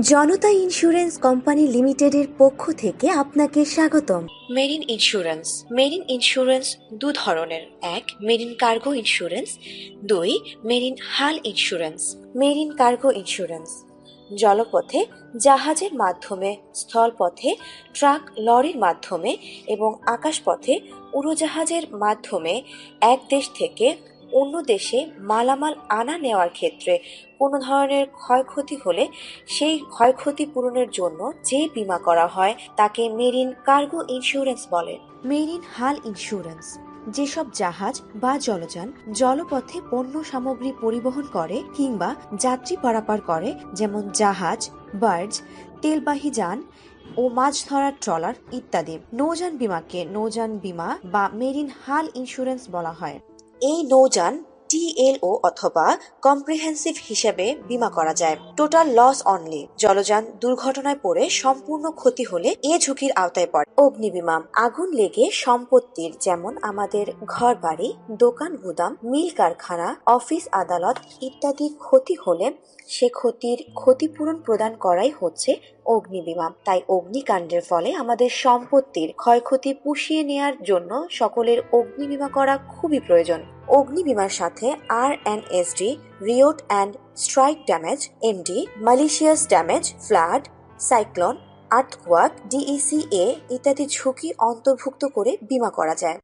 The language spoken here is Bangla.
জনতা ইন্স্যুরেন্স কোম্পানি লিমিটেডের পক্ষ থেকে আপনাকে স্বাগতম। Marine insurance. মেরিন ইন্স্যুরেন্স দু ধরনের, এক মেরিন কার্গো ইন্স্যুরেন্স, দুই মেরিন হাল ইন্স্যুরেন্স। মেরিন কার্গো ইন্স্যুরেন্স জলপথে জাহাজের মাধ্যমে, স্থলপথে ট্রাক লরির মাধ্যমে এবং আকাশপথে উড়োজাহাজের মাধ্যমে এক দেশ থেকে অন্য দেশে মালামাল আনা নেওয়ার ক্ষেত্রে কোনো ধরনের ক্ষয়ক্ষতি হলে সেই ক্ষয়ক্ষতি পূরণের জন্য যে বীমা করা হয় তাকে মেরিন কার্গো ইন্স্যুরেন্স বলে। মেরিন হাল ইন্স্যুরেন্স যেসব জাহাজ বা জলযান জলপথে পণ্য সামগ্রী পরিবহন করে কিংবা যাত্রী পারাপার করে, যেমন জাহাজ, বার্জ, তেলবাহী যান ও মাছ ধরার ট্রলার ইত্যাদি, নৌযান বীমাকে নৌযান বীমা বা মেরিন হাল ইন্স্যুরেন্স বলা হয়। এই নৌযান টিএলও অথবা কম্প্রিহেন্সিভ হিসেবে বীমা করা যায়। টোটাল লস অনলি জলযান দুর্ঘটনায় পড়ে সম্পূর্ণ ক্ষতি হলে এ ঝুঁকির আওতায় পড়ে। অগ্নি বীমা আগুন লেগে সম্পত্তির, যেমন আমাদের ঘর বাড়ি, দোকান গুদাম, মিল কারখানা, অফিস আদালত ইত্যাদি ক্ষতি হলে সে ক্ষতির ক্ষতিপূরণ প্রদান করাই হচ্ছে অগ্নি বীমা। তাই অগ্নিকাণ্ডের ফলে আমাদের সম্পত্তির ক্ষয়ক্ষতি পুষিয়ে নেয়ার জন্য সকলের অগ্নি বীমা করা খুবই প্রয়োজন। অগ্নি বীমার সাথে RNSD, riot and strike damage, MD, malicious damage, flood, cyclone, earthquake, DECA ইত্যাদি ঝুঁকি অন্তর্ভুক্ত করে বীমা করা যায়।